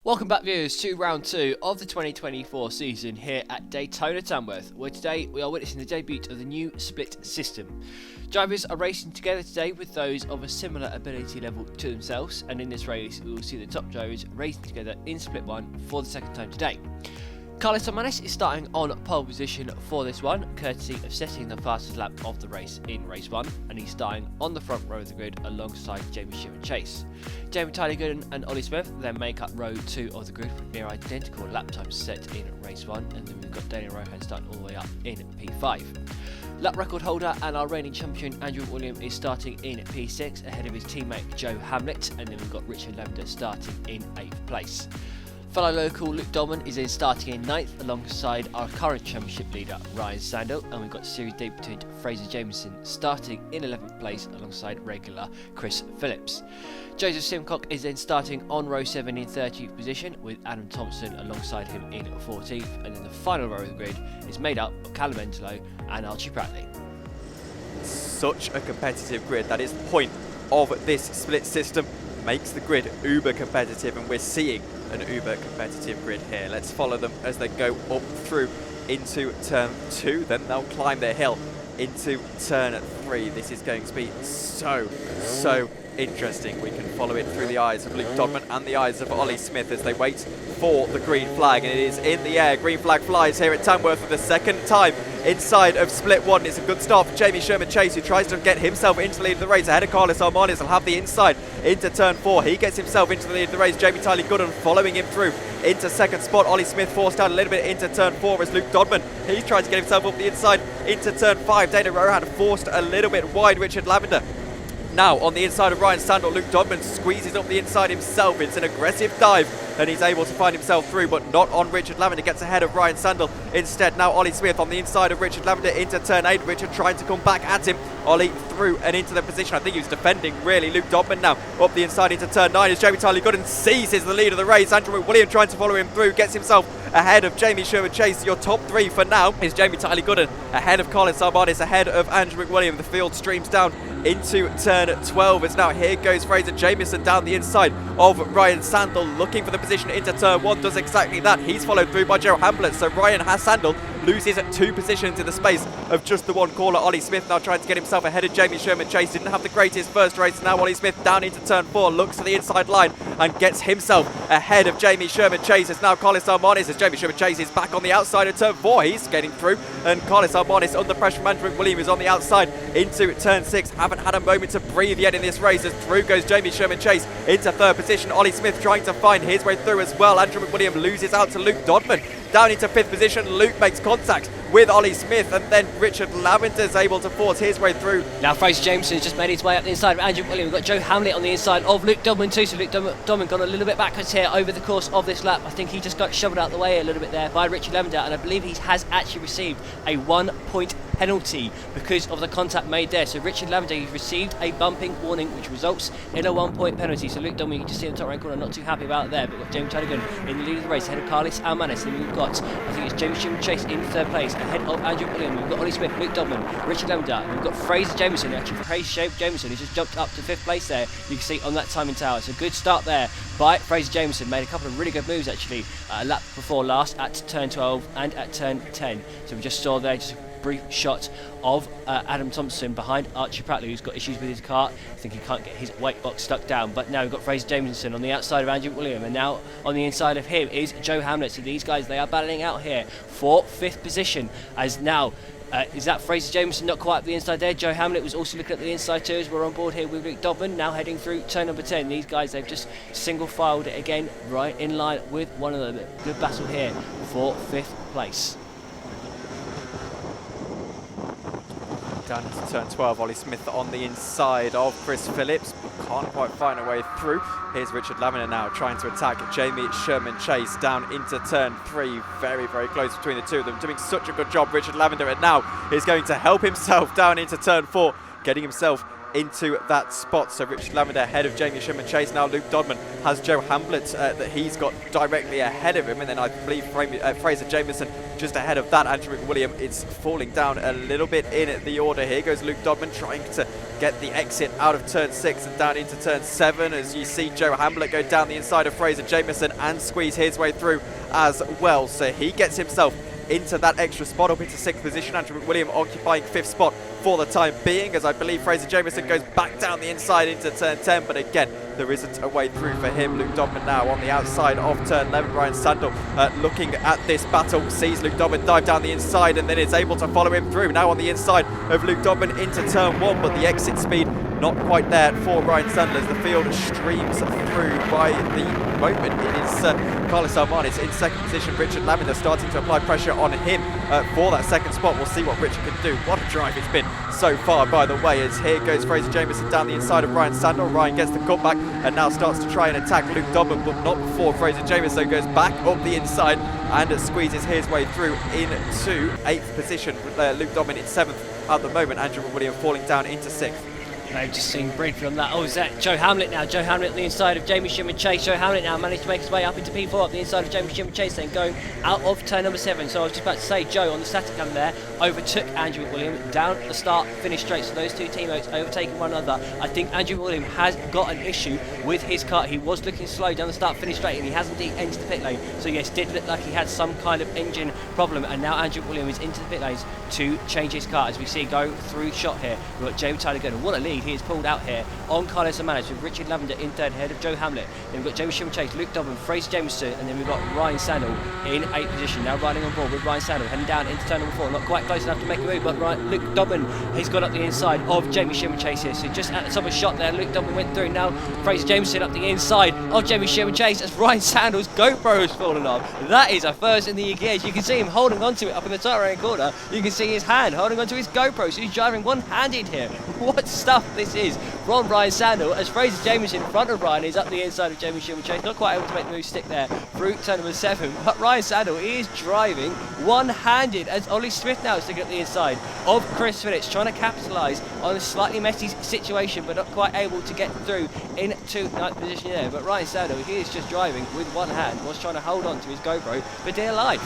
Welcome back, viewers, to round 2 of the 2024 season here at Daytona Tamworth, where today we are witnessing the debut of the new split system. Drivers are racing together today with those of a similar ability level to themselves, and in this race we will see the top drivers racing together in split 1 for the second time today. Karlis Elmanis is starting on pole position for this one, courtesy of setting the fastest lap of the race in race 1, and he's starting on the front row of the grid alongside Jamie Sheerman-Chase. Jamie Tiley-Gooden and Olly Smith then make up row 2 of the grid with near identical lap times set in race 1, and then we've got Daniel Rohan starting all the way up in P5. Lap record holder and our reigning champion Andrew William is starting in P6 ahead of his teammate Joe Hamlet, and then we've got Richard Lavender starting in 8th place. Fellow local Luke Dolman is in starting in 9th alongside our current championship leader Ryan Sandell, and we've got series debutant Fraser Jameson starting in 11th place alongside regular Chris Phillips. Joseph Simcock is then starting on row 7 in 13th position with Adam Thompson alongside him in 14th, and then the final row of the grid is made up of Callum Entelo and Archie Prattley. Such a competitive grid. That is the point of this split system. Makes the grid uber competitive, and we're seeing an uber competitive grid here. Let's follow them as they go up through into turn 2, then they'll climb their hill into turn 3. This is going to be so interesting. We can follow it through the eyes of Luke Dodman and the eyes of Olly Smith as they wait for the green flag, and it is in the air. Green flag flies here at Tamworth for the second time inside of split 1. It's a good start for Jamie Sheerman-Chase, who tries to get himself into the lead of the race ahead of Karlis Elmanis. Will have the inside into turn 4. He gets himself into the lead of the race. Jamie Tiley-Gooden following him through into second spot. Olly Smith forced out a little bit into turn 4 as Luke Dodman, he's trying to get himself up the inside into turn 5. Dana Rohan forced a little bit wide. Richard Lavender now on the inside of Ryan Sandell. Luke Dodman squeezes up the inside himself. It's an aggressive dive, and he's able to find himself through, but not on Richard Lavender. Gets ahead of Ryan Sandell instead. Now Olly Smith on the inside of Richard Lavender into turn 8. Richard trying to come back at him. Olly through and into the position. I think he was defending really. Luke Dodman now up the inside into turn 9 as Jamie Tiley-Gooden seizes the lead of the race. Andrew William trying to follow him through. Gets himself ahead of Jamie Sheerman-Chase. Your top 3 for now is Jamie Tiley-Gooden ahead of Karlis Elmanis, ahead of Andrew William. The field streams down into turn 12 as now here goes Fraser Jameson down the inside of Ryan Sandell, looking for the position into turn 1. Does exactly that. He's followed through by Joe Hamlet, so Ryan Sandell loses 2 positions in the space of just the one caller. Olly Smith now trying to get himself ahead of Jamie Sheerman-Chase. Didn't have the greatest first race. Now Olly Smith down into turn 4, looks to the inside line and gets himself ahead of Jamie Sheerman-Chase. It's now Karlis Elmanis as Jamie Sheerman-Chase is back on the outside of turn 4. He's getting through, and Karlis Elmanis under pressure from Andrew William is on the outside into turn 6. Haven't had a moment to breathe yet in this race as through goes Jamie Sheerman-Chase into 3rd position. Olly Smith trying to find his way through as well. Andrew William loses out to Luke Dodman down into 5th position. Luke makes contact with Olly Smith, and then Richard Lavender is able to force his way through. Now Fraser Jameson has just made his way up the inside of Andrew William. We've got Joe Hamlet on the inside of Luke Dodman too, so Luke Dodman gone a little bit backwards here over the course of this lap. I think he just got shoveled out the way a little bit there by Richard Lavender, and I believe he has actually received a 1-point penalty because of the contact made there. So Richard Lavender, he's received a bumping warning which results in a 1-point penalty. So Luke Dodman, you can just see in the top right corner, not too happy about it there, but we've got Jamie Tiley-Gooden in the lead of the race ahead of Karlis Elmanis, and we've got, I think it's Jamie Sheerman-Chase in 3rd place ahead of Andrew William. We've got Olly Smith, Luke Dodman, Richard Lavender, we've got Fraser Jameson, actually Fraser Jameson, who's just jumped up to 5th place there, you can see on that timing tower. So good start there by Fraser Jameson. Made a couple of really good moves actually a lap before last at turn 12 and at turn 10. So we just saw there just a brief shot of Adam Thompson behind Archie Prattley, who's got issues with his car. I think he can't get his weight box stuck down, but now we've got Fraser Jameson on the outside of Andrew William, and now on the inside of him is Joe Hamlet. So these guys, they are battling out here for 5th position as now is that Fraser Jameson not quite up the inside there. Joe Hamlet was also looking at the inside too as we're on board here with Luke Dodman, now heading through turn number 10. These guys, they've just single filed it again, right in line with one of them. Good battle here for 5th place. Down into turn 12, Olly Smith on the inside of Chris Phillips, but can't quite find a way through. Here's Richard Lavender now trying to attack Jamie Sheerman-Chase down into turn 3. Very close between the two of them, doing such a good job, Richard Lavender, and now is going to help himself down into turn 4, getting himself into that spot. So Richard Lavender ahead of Jamie Sheerman-Chase. Now Luke Dodman has Joe Hamblett that he's got directly ahead of him, and then I believe Fraser Jamieson just ahead of that. Andrew McWilliam is falling down a little bit in the order. Here goes Luke Dodman trying to get the exit out of turn 6 and down into turn 7, as you see Joe Hamblett go down the inside of Fraser Jamieson and squeeze his way through as well. So he gets himself into that extra spot, up into 6th position. Andrew McWilliam occupying 5th spot for the time being, as I believe Fraser Jamieson goes back down the inside into turn 10, but again there isn't a way through for him. Luke Dodman now on the outside of turn 11. Ryan Sandel looking at this battle, sees Luke Dodman dive down the inside and then is able to follow him through. Now on the inside of Luke Dodman into turn 1, but the exit speed not quite there for Ryan Sandel as the field streams through. By the moment it is Karlis Elmanis in 2nd position. Richard Lavender starting to apply pressure on him for that 2nd spot. We'll see what Richard can do. What a drive it's been so far, by the way, as here goes Fraser Jamieson down the inside of Ryan Sandel. Ryan gets the cutback and now starts to try and attack Luke Dodman, but not before Fraser Jamieson goes back up the inside and squeezes his way through into 8th position. Luke Dodman in 7th at the moment. Andrew McWilliam falling down into 6th. I've just seen briefly on that. Oh, is that Joe Hamblett now? Joe Hamblett on the inside of Jamie Sheerman-Chase. Joe Hamblett now managed to make his way up into P4 up the inside of Jamie Sheerman-Chase, then going out of turn number 7. So I was just about to say, Joe on the static cam there overtook Andrew McWilliam down the start, finish straight. So those two teammates overtaking one another. I think Andrew McWilliam has got an issue with his car. He was looking slow down the start, finish straight, and he has indeed entered the pit lane. So yes, did look like he had some kind of engine problem, and now Andrew McWilliam is into the pit lanes to change his car, as we see go through shot here. We've got Jamie Tiley-Gooden. What a lead he has pulled out here on Karlis Elmanis, with Richard Lavender in 3rd ahead of Joe Hamblett. Then we've got Jamie Sheerman-Chase, Luke Dodman, Fraser Jamieson, and then we've got Ryan Sandel in 8th position. Now riding on board with Ryan Sandel, heading down into turn number 4. Not quite close enough to make a move, but Luke Dodman, he's got up the inside of Jamie Sheerman-Chase here. So just at the top of the shot there, Luke Dodman went through. Now Fraser Jamieson up the inside of Jamie Sheerman-Chase as Ryan Sandel's GoPro has fallen off. That is a first in the EKS. You can see him holding onto it up in the top right corner. You can see his hand holding onto his GoPro, so he's driving one-handed here. What stuff this is from Ryan Sandel, as Fraser Jamieson in front of Ryan is up the inside of Jamie Sheerman-Chase. Not quite able to make the move stick there through turn number 7, but Ryan Sandel is driving one-handed as Olly Smith now is sticking at the inside of Chris Phillips, trying to capitalise on a slightly messy situation, but not quite able to get through into 9th position there. But Ryan Sandel, he is just driving with one hand, was trying to hold on to his GoPro for dear life.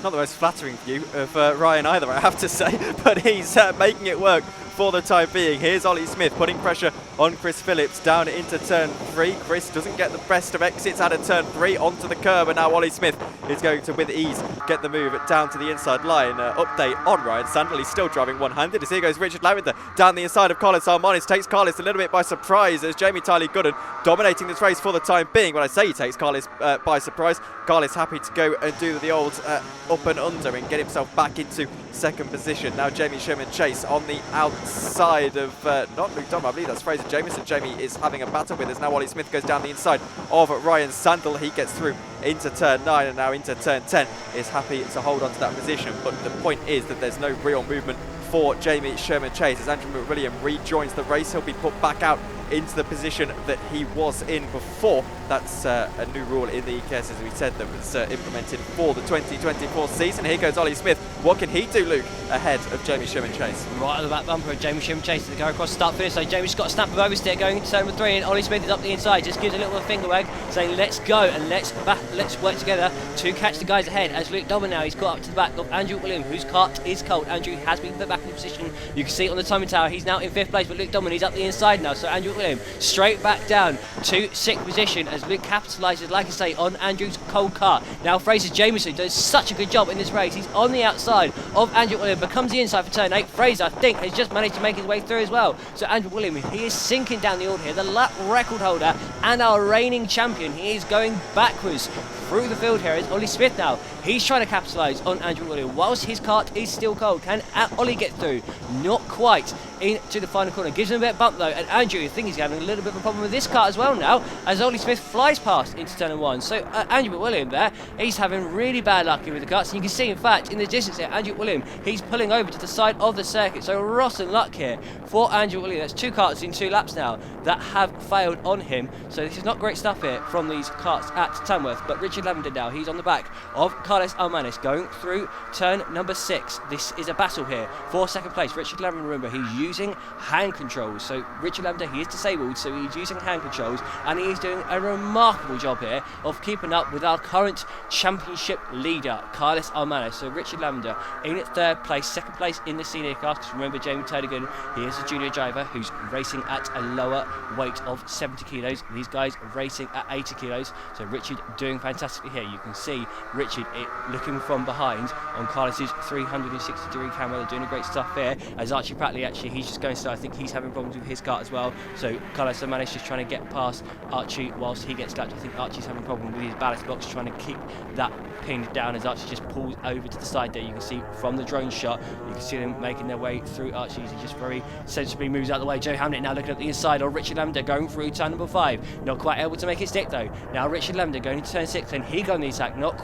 Not the most flattering view of Ryan either, I have to say, but he's making it work for the time being. Here's Olly Smith putting pressure on Chris Phillips down into turn 3. Chris doesn't get the best of exits out of turn 3 onto the curb, and now Olly Smith is going to with ease get the move down to the inside line. Update on Ryan Sandel, he's still driving one-handed as here goes Richard Lavender down the inside of Karlis Elmanis. Takes Karlis a little bit by surprise as Jamie Tiley-Gooden dominating this race for the time being. When I say he takes Karlis by surprise, Karlis happy to go and do the old up and under and get himself back into 2nd position. Now Jamie Sheerman-Chase on the outside of not Luke Dodman, I believe that's Fraser Jamieson. Jamie is having a battle with us. Now Olly Smith goes down the inside of Ryan Sandel. He gets through into turn 9 and now into turn 10 is happy to hold on to that position. But the point is that there's no real movement for Jamie Sheerman-Chase. As Andrew McWilliam rejoins the race, he'll be put back out into the position that he was in before. That's a new rule in the EKS, as we said, that was implemented for the 2024 season. Here goes Olly Smith. What can he do, Luke, ahead of Jamie Sheerman-Chase? Right on the back bumper of Jamie Sheerman-Chase to go across the start finish. So Jamie's got a snap of oversteer going into turn number 3, and Olly Smith is up the inside. Just gives a little finger wag, saying let's go and let's work together to catch the guys ahead. As Luke Dodman now, he's got up to the back of Andrew McWilliam, whose cart is cold. Andrew has been put back in position. You can see it on the timing tower. He's now in 5th place, but Luke Dodman, he's up the inside now. So Andrew McWilliam straight back down to 6th position as Luke capitalises, like I say, on Andrew's cold car. Now Fraser Jamieson does such a good job in this race. He's on the outside of Andrew McWilliam, becomes the inside for turn 8. Fraser, I think, has just managed to make his way through as well. So Andrew McWilliam, he is sinking down the order here. The lap record holder and our reigning champion, he is going backwards through the field here. Is Olly Smith now. He's trying to capitalise on Andrew McWilliam whilst his cart is still cold. Can Olly get through? Not quite into the final corner. Gives him a bit of bump though, and Andrew, I think he's having a little bit of a problem with this cart as well now, as Olly Smith flies past into turn 1. So Andrew McWilliam there, he's having really bad luck here with the carts, and you can see in fact in the distance there, Andrew McWilliam, he's pulling over to the side of the circuit. So rotten luck here for Andrew McWilliam. That's 2 carts in 2 laps now that have failed on him. So this is not great stuff here from these carts at Tamworth, but Richard Richard Lavender now. He's on the back of Karlis Elmanis going through turn number 6. This is a battle here for second place. Richard Lavender, remember, he's using hand controls. So Richard Lavender, he is disabled, so he's using hand controls, and he is doing a remarkable job here of keeping up with our current championship leader, Karlis Elmanis. So Richard Lavender in 3rd place, 2nd place in the senior class, because remember Jamie Tiley-Gooden, he is a junior driver who's racing at a lower weight of 70 kilos. These guys racing at 80 kilos. So Richard doing fantastically here. You can see Richard looking from behind on Karlis's 360-degree camera. They're doing a great stuff here. As Archie Prattley, actually, he's just going slow. I think he's having problems with his car as well. So Karlis Elmanis just trying to get past Archie whilst he gets lapped. I think Archie's having a problem with his ballast box, trying to keep that pinned down as Archie just pulls over to the side there. You can see from the drone shot, you can see them making their way through Archie. He just very sensibly moves out of the way. Joe Hamlet now looking at the inside of Richard Lavender going through turn number 5. Not quite able to make it stick though. Now Richard Lavender going into turn 6, and he got on the attack. Not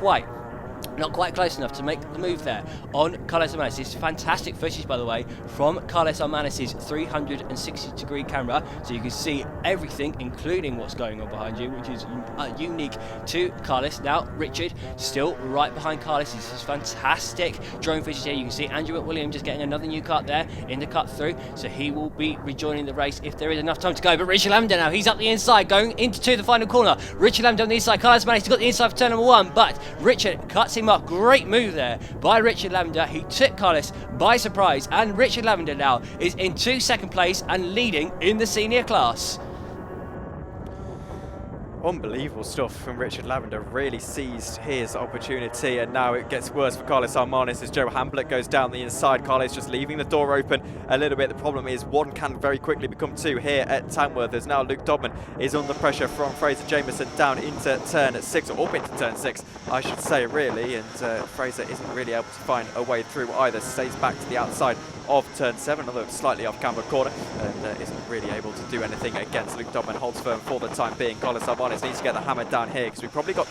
quite close enough to make the move there on Karlis Elmanis. It's fantastic footage, by the way, from Karlis Elmanis' 360-degree camera, so you can see everything, including what's going on behind you, which is unique to Karlis. Now Richard still right behind Karlis. This is fantastic drone footage here. You can see Andrew Williams just getting another new cut there in the cut through, so he will be rejoining the race if there is enough time to go. But Richard Lavender now, he's up the inside going into the final corner. Richard Lavender on the inside. Karlis Elmanis has got the inside for turn number 1, but Richard cuts him up. Great move there by Richard Lavender. He took Karlis by surprise, and Richard Lavender now is into 2nd place and leading in the senior class. Unbelievable stuff from Richard Lavender. Really seized his opportunity, and now it gets worse for Karlis Elmanis as Joe Hamblett goes down the inside. Karlis just leaving the door open a little bit. The problem is one can very quickly become 2 here at Tamworth, as now Luke Dodman is under pressure from Fraser Jameson down into turn 6, or up into turn 6 I should say, really, and Fraser isn't really able to find a way through either. Stays back to the outside of turn 7, although slightly off camber corner, and isn't really able to do anything against Luke Dodman. Holds firm for the time being. Karlis Elmanis needs to get the hammer down here, because we've probably got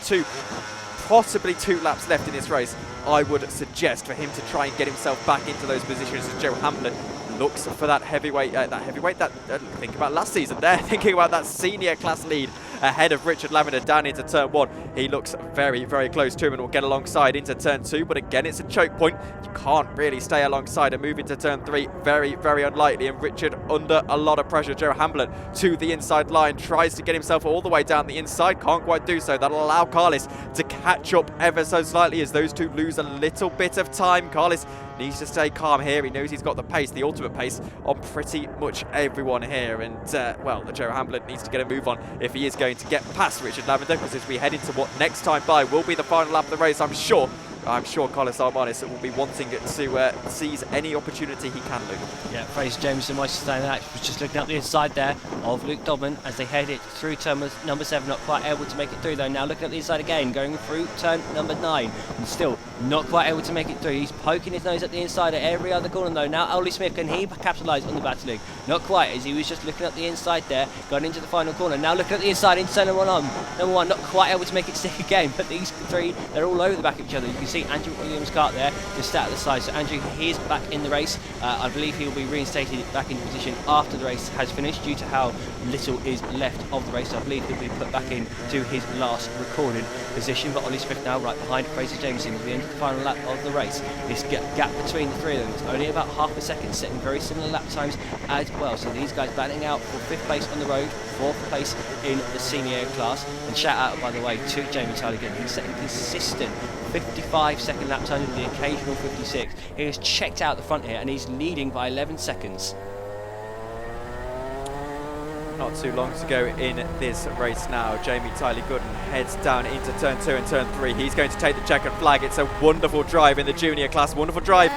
possibly two laps left in this race. I would suggest for him to try and get himself back into those positions as Joe Hamblett looks for that heavyweight, think about last season there, thinking about that senior class lead ahead of Richard Lavender down into turn 1. He looks very, very close to him and will get alongside into turn 2, but again, it's a choke point. You can't really stay alongside and move into turn 3. Very, very unlikely, and Richard under a lot of pressure. Joe Hamblett to the inside line, tries to get himself all the way down the inside, can't quite do so. That'll allow Karlis to catch up ever so slightly as those two lose a little bit of time. Karlis needs to stay calm here. He knows he's got the pace, the ultimate pace on pretty much everyone here, and well, Joe Hamblett needs to get a move on if he is going to get past Richard Lavender, because as we head into what next time by will be the final lap of the race, I'm sure Karlis Elmanis will be wanting to seize any opportunity he can, Luke. Yeah, Fraser Jameson was just looking up the inside there of Luke Dodman as they headed through turn number 7, not quite able to make it through though. Now looking at the inside again, going through turn number 9, and still not quite able to make it through. He's poking his nose at the inside at every other corner though. Now Olly Smith, can he capitalise on the battling? Not quite, as he was just looking at the inside there, going into the final corner. Now looking at the inside into turn number 1, not quite able to make it stick again, but these three, they're all over the back of each other. You can see Andrew Williams' kart there, just sat at the side. So Andrew, he is back in the race. I believe he will be reinstated back into position after the race has finished due to how little is left of the race. So I believe he'll be put back in to his last recorded position. But Olly Smith now right behind Fraser Jameson as we enter the final lap of the race. This gap between the three of them is only about half a second, setting very similar lap times as well. So these guys battling out for 5th place on the road, 4th place in the senior class. And shout out, by the way, to Jamie Tiley-Gooden. He's setting consistent 55-second lap time with the occasional 56. He has checked out the front here and he's leading by 11 seconds. Not too long to go in this race now. Jamie Tiley-Gooden heads down into turn 2 and turn 3. He's going to take the checkered flag. It's a wonderful drive in the junior class. Wonderful drive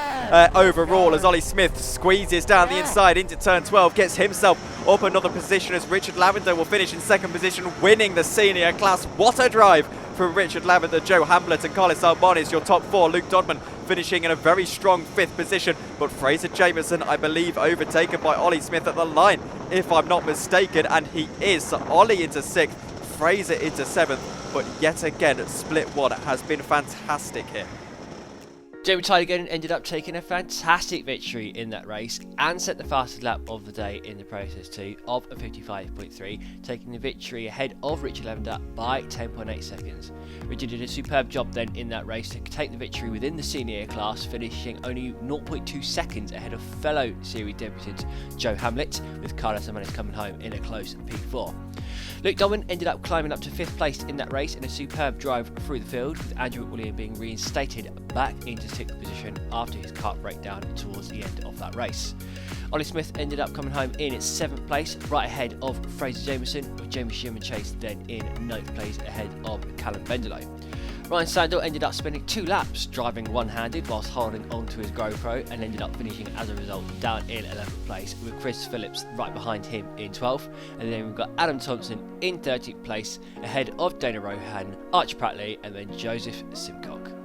overall as Olly Smith squeezes down the inside into turn 12. Gets himself up another position as Richard Lavender will finish in 2nd position, winning the senior class. What a drive from Richard Lavender, Joe Hamblett and Karlis Elmanis, your top 4. Luke Dodman finishing in a very strong 5th position, but Fraser Jameson, I believe, overtaken by Olly Smith at the line, if I'm not mistaken, and he is. So Olly into 6th, Fraser into 7th, but yet again, split 1 has been fantastic here. Jamie Tiley-Gooden ended up taking a fantastic victory in that race and set the fastest lap of the day in the process too, of a 55.3, taking the victory ahead of Richard Lavender by 10.8 seconds. Richard did a superb job then in that race to take the victory within the senior class, finishing only 0.2 seconds ahead of fellow series debutant Joe Hamlet, with Karlis Elmanis coming home in a close P4. Luke Doman ended up climbing up to 5th place in that race in a superb drive through the field, with Andrew William being reinstated back into 6th position after his kart breakdown towards the end of that race. Olly Smith ended up coming home in 7th place, right ahead of Fraser Jameson, with Jamie Sheerman-Chase then in 9th place ahead of Callum Bendelow. Ryan Sandel ended up spending 2 laps driving one-handed whilst holding onto his GoPro, and ended up finishing as a result down in 11th place, with Chris Phillips right behind him in 12th, and then we've got Adam Thompson in 13th place ahead of Dana Rohan, Arch Prattley and then Joseph Simcock.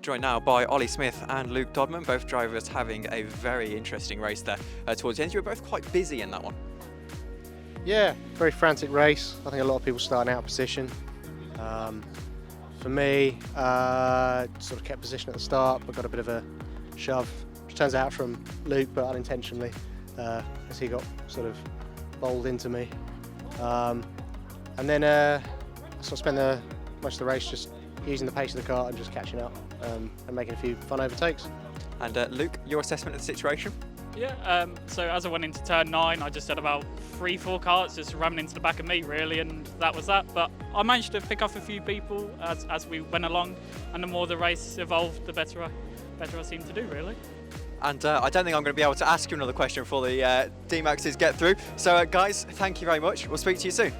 Joined now by Olly Smith and Luke Dodman, both drivers having a very interesting race there towards the end. You were both quite busy in that one. Yeah, very frantic race. I think a lot of people starting out of position. For me, sort of kept position at the start, but got a bit of a shove, which turns out from Luke, but unintentionally, as he got sort of bowled into me. And then I sort of spent most of the race just using the pace of the car and just catching up and making a few fun overtakes. And Luke, your assessment of the situation? Yeah, so as I went into turn 9, I just had about 3-4 carts just ramming into the back of me really, and that was that. But I managed to pick off a few people as we went along, and the more the race evolved, the better I seemed to do really. And I don't think I'm going to be able to ask you another question before the D-Maxes get through. So guys, thank you very much. We'll speak to you soon.